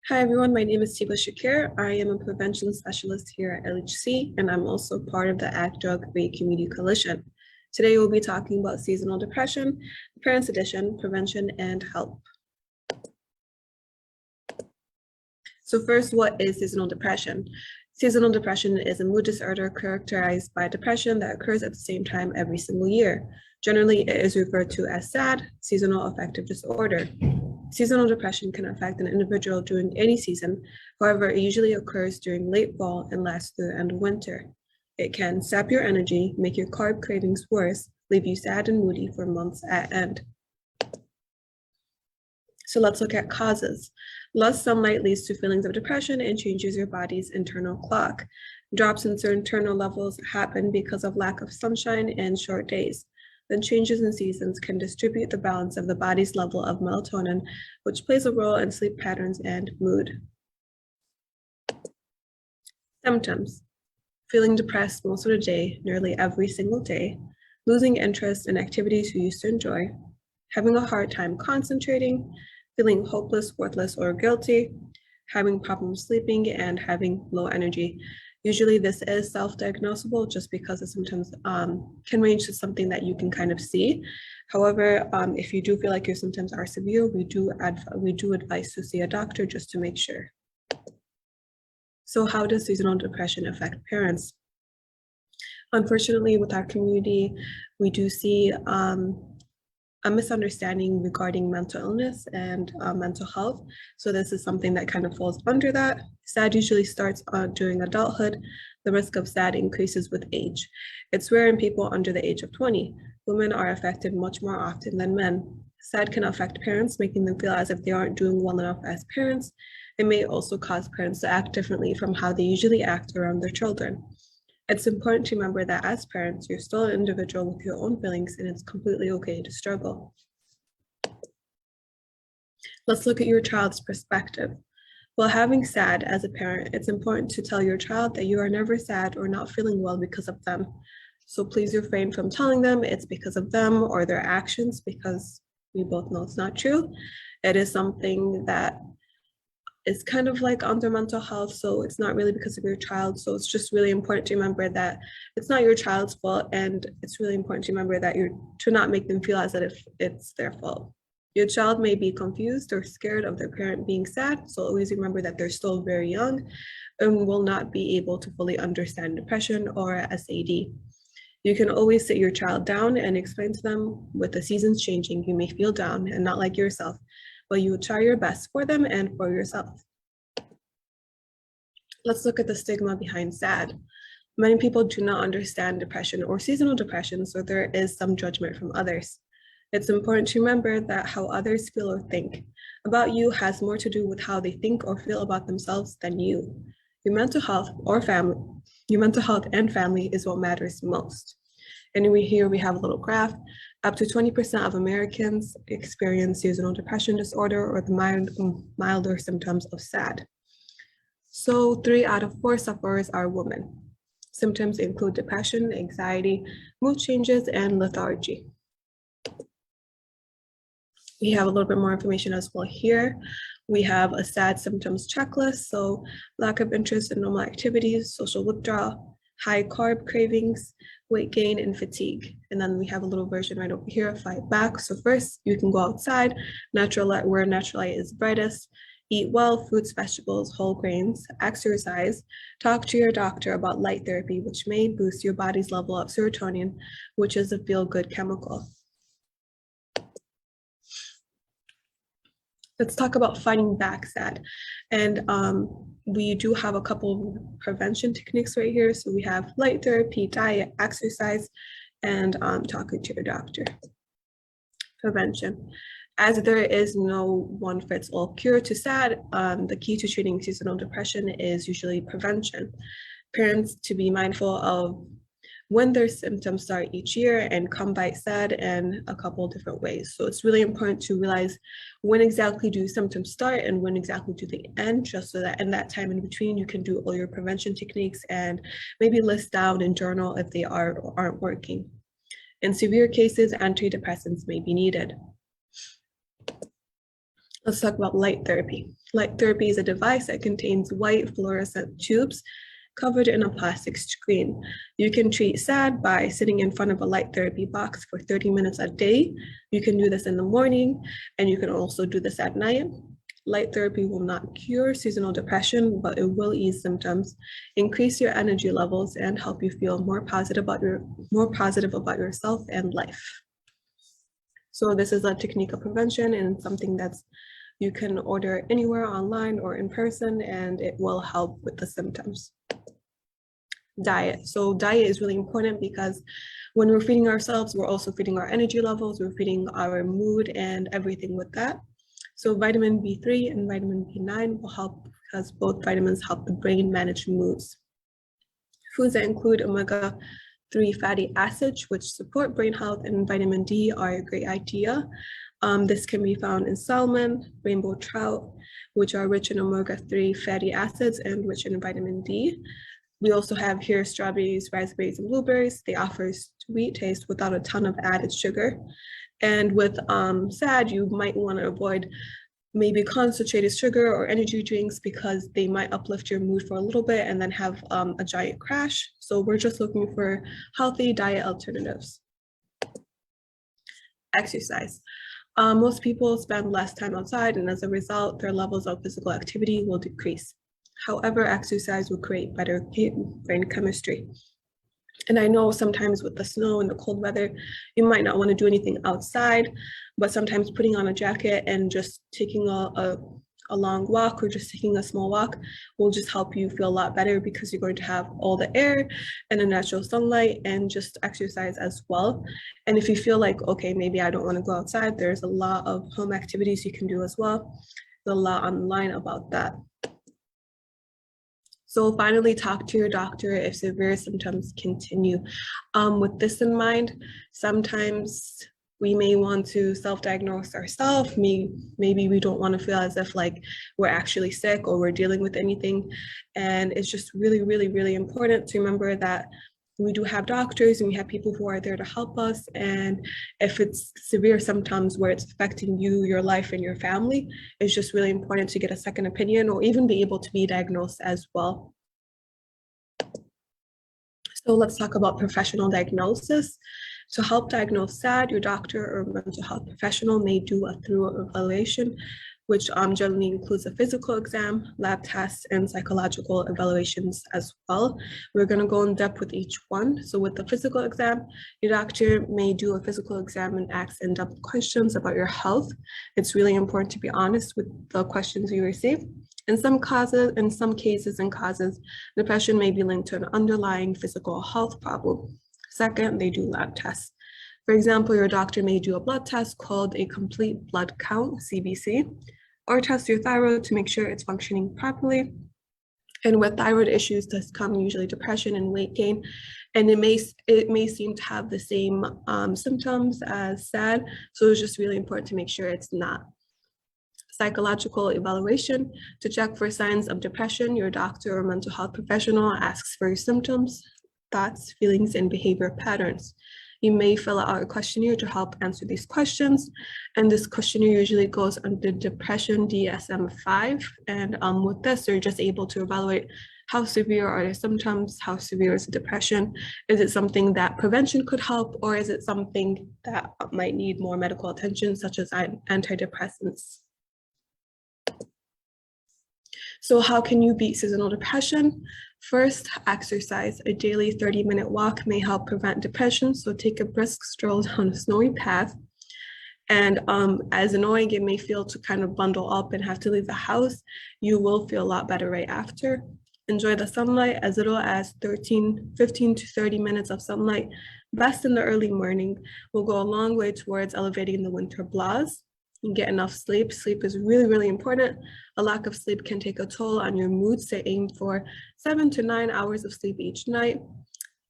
Hi everyone, my name is Stigma. I am a prevention specialist here at LAHC, and I'm also part of the Act Drug-Free Community Coalition. Today we'll be talking about seasonal depression, Parents Edition, prevention, and help. So first, what is seasonal depression? Seasonal depression is a mood disorder characterized by depression that occurs at the same time every single year. Generally, it is referred to as SAD, seasonal affective disorder. Seasonal depression can affect an individual during any season. However, it usually occurs during late fall and lasts through the end of winter. It can sap your energy, make your carb cravings worse, leave you sad and moody for months at end. So let's look at causes. Less sunlight leads to feelings of depression and changes your body's internal clock. Drops in certain internal levels happen because of lack of sunshine and short days. Then changes in seasons can distribute the balance of the body's level of melatonin, which plays a role in sleep patterns and mood. Symptoms: feeling depressed most of the day, nearly every single day, losing interest in activities you used to enjoy, having a hard time concentrating, feeling hopeless, worthless, or guilty, having problems sleeping, and having low energy. Usually this is self-diagnosable just because the symptoms can range to something that you can kind of see. However, if you do feel like your symptoms are severe, we do advise to see a doctor just to make sure. So how does seasonal depression affect parents? Unfortunately, with our community, we do see a misunderstanding regarding mental illness and mental health. So this is something that kind of falls under that. SAD usually starts during adulthood. The risk of SAD increases with age. It's rare in people under the age of 20. Women are affected much more often than men. SAD can affect parents, making them feel as if they aren't doing well enough as parents. It may also cause parents to act differently from how they usually act around their children. It's important to remember that as parents, you're still an individual with your own feelings, and it's completely okay to struggle. Let's look at your child's perspective. While having SAD as a parent, it's important to tell your child that you are never sad or not feeling well because of them. So please refrain from telling them it's because of them or their actions, because we both know it's not true. It is something that is kind of like under mental health, so it's not really because of your child. So it's just really important to remember that it's not your child's fault, and it's really important to remember that to not make them feel as if it's their fault. Your child may be confused or scared of their parent being sad, so always remember that they're still very young and will not be able to fully understand depression or SAD. You can always sit your child down and explain to them, with the seasons changing, you may feel down and not like yourself, but you will try your best for them and for yourself. Let's look at the stigma behind SAD. Many people do not understand depression or seasonal depression, so there is some judgment from others. It's important to remember that how others feel or think about you has more to do with how they think or feel about themselves than you. Your mental health and family is what matters most. And here we have a little graph. Up to 20% of Americans experience seasonal depression disorder or the milder symptoms of SAD. So 3 out of 4 sufferers are women. Symptoms include depression, anxiety, mood changes, and lethargy. We have a little bit more information as well here. We have a SAD symptoms checklist, so lack of interest in normal activities, social withdrawal, high carb cravings, weight gain, and fatigue. And then we have a little version right over here, fight back. So first, you can go outside, natural light, where natural light is brightest, eat well, fruits, vegetables, whole grains, exercise, talk to your doctor about light therapy, which may boost your body's level of serotonin, which is a feel-good chemical. Let's talk about fighting back SAD. And we do have a couple of prevention techniques right here. So we have light therapy, diet, exercise, and talking to your doctor. Prevention. As there is no one-fits-all cure to SAD, the key to treating seasonal depression is usually prevention. Parents to be mindful of when their symptoms start each year and combat SAD in a couple different ways. So it's really important to realize when exactly do symptoms start and when exactly do they end, just so that in that time in between you can do all your prevention techniques and maybe list down and journal if they are or aren't working. In severe cases, antidepressants may be needed. Let's talk about light therapy. Light therapy is a device that contains white fluorescent tubes covered in a plastic screen. You can treat SAD by sitting in front of a light therapy box for 30 minutes a day. You can do this in the morning, and you can also do this at night. Light therapy will not cure seasonal depression, but it will ease symptoms, increase your energy levels, and help you feel more positive about yourself and life. So this is a technique of prevention and something that's you can order anywhere online or in person, and it will help with the symptoms. Diet. So diet is really important because when we're feeding ourselves, we're also feeding our energy levels, we're feeding our mood and everything with that. So vitamin B3 and vitamin B9 will help because both vitamins help the brain manage moods. Foods that include omega-3 fatty acids, which support brain health, and vitamin D are a great idea. This can be found in salmon, rainbow trout, which are rich in omega-3 fatty acids and rich in vitamin D. We also have here strawberries, raspberries, and blueberries. They offer sweet taste without a ton of added sugar. And with SAD, you might want to avoid maybe concentrated sugar or energy drinks because they might uplift your mood for a little bit and then have a giant crash. So we're just looking for healthy diet alternatives. Exercise. Most people spend less time outside, and as a result, their levels of physical activity will decrease. However, exercise will create better brain chemistry. And I know sometimes with the snow and the cold weather, you might not want to do anything outside, but sometimes putting on a jacket and just taking a long walk or just taking a small walk will just help you feel a lot better because you're going to have all the air and the natural sunlight and just exercise as well. And if you feel like, okay, maybe I don't want to go outside, there's a lot of home activities you can do as well. There's a lot online about that. So finally, talk to your doctor if severe symptoms continue. With this in mind, sometimes we may want to self-diagnose ourselves. Maybe we don't want to feel as if like we're actually sick or we're dealing with anything. And it's just really, really, really important to remember that we do have doctors and we have people who are there to help us. And if it's severe symptoms where it's affecting you, your life, and your family, it's just really important to get a second opinion or even be able to be diagnosed as well. So let's talk about professional diagnosis. To help diagnose SAD, your doctor or mental health professional may do a thorough evaluation, which generally includes a physical exam, lab tests, and psychological evaluations as well. We're going to go in depth with each one. So with the physical exam, your doctor may do a physical exam and ask in-depth questions about your health. It's really important to be honest with the questions you receive. In some cases and causes, depression may be linked to an underlying physical health problem. Second, they do lab tests. For example, your doctor may do a blood test called a complete blood count, CBC, or test your thyroid to make sure it's functioning properly. And with thyroid issues does come usually depression and weight gain, and it may seem to have the same symptoms as SAD, so it's just really important to make sure it's not. Psychological evaluation. To check for signs of depression, your doctor or mental health professional asks for your symptoms, thoughts, feelings, and behavior patterns. You may fill out a questionnaire to help answer these questions, and this questionnaire usually goes under depression DSM-5, and with this, you're just able to evaluate how severe are the symptoms, how severe is the depression, is it something that prevention could help, or is it something that might need more medical attention, such as antidepressants. So how can you beat seasonal depression? First, exercise. A daily 30-minute walk may help prevent depression, so take a brisk stroll down a snowy path. And as annoying it may feel to kind of bundle up and have to leave the house, you will feel a lot better right after. Enjoy the sunlight. As little as 15 to 30 minutes of sunlight, best in the early morning, will go a long way towards elevating the winter blues. And get enough sleep. Sleep is really, really important. A lack of sleep can take a toll on your mood, so aim for 7 to 9 hours of sleep each night.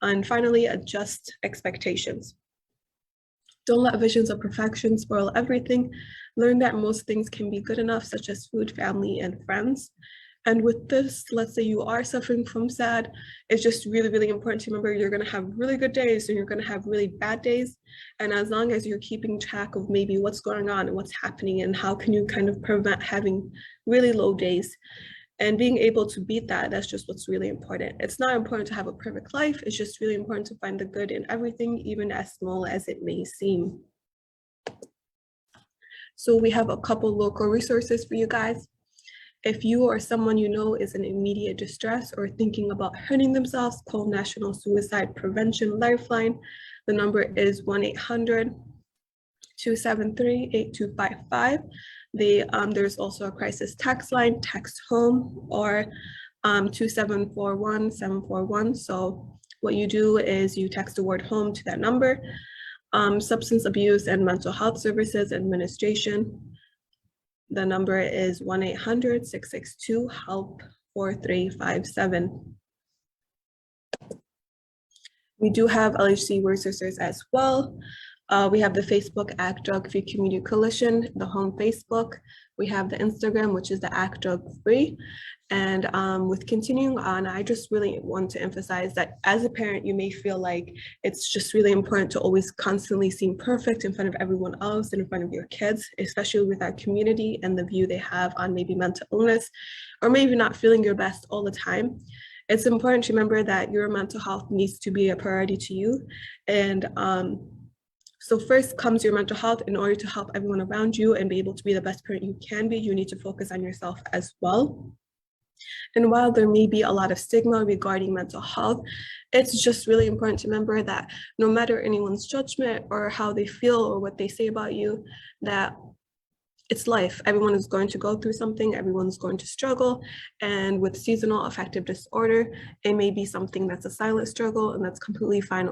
And finally, adjust expectations. Don't let visions of perfection spoil everything. Learn that most things can be good enough, such as food, family, and friends. And with this, let's say you are suffering from SAD, it's just really, really important to remember you're going to have really good days and you're going to have really bad days. And as long as you're keeping track of maybe what's going on and what's happening and how can you kind of prevent having really low days and being able to beat that, that's just what's really important. It's not important to have a perfect life. It's just really important to find the good in everything, even as small as it may seem. So we have a couple local resources for you guys. If you or someone you know is in immediate distress or thinking about hurting themselves, call National Suicide Prevention Lifeline. The number is 1-800-273-8255. There's also a crisis text line, text home, or 2741-741. So what you do is you text the word home to that number. Substance Abuse and Mental Health Services Administration. The number is 1-800-662-HELP-4357. We do have LAHC resources as well. We have the Facebook Act Drug Free Community Coalition, the home Facebook. We have the Instagram, which is the Act Drug Free. And with continuing on, I just really want to emphasize that as a parent, you may feel like it's just really important to always constantly seem perfect in front of everyone else and in front of your kids, especially with our community and the view they have on maybe mental illness, or maybe not feeling your best all the time. It's important to remember that your mental health needs to be a priority to you. And so first comes your mental health. In order to help everyone around you and be able to be the best parent you can be, you need to focus on yourself as well. And while there may be a lot of stigma regarding mental health, it's just really important to remember that no matter anyone's judgment or how they feel or what they say about you, that it's life. Everyone is going to go through something, everyone's going to struggle. And with seasonal affective disorder, it may be something that's a silent struggle, and that's completely fine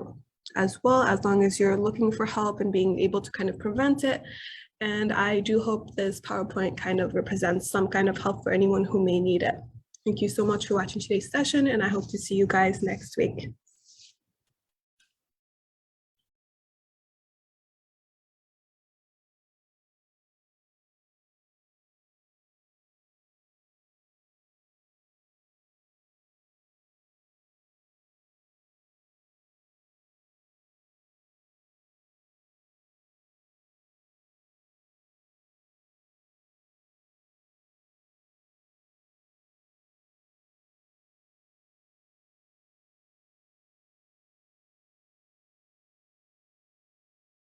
as well, as long as you're looking for help and being able to kind of prevent it. And I do hope this PowerPoint kind of represents some kind of help for anyone who may need it. Thank you so much for watching today's session, and I hope to see you guys next week.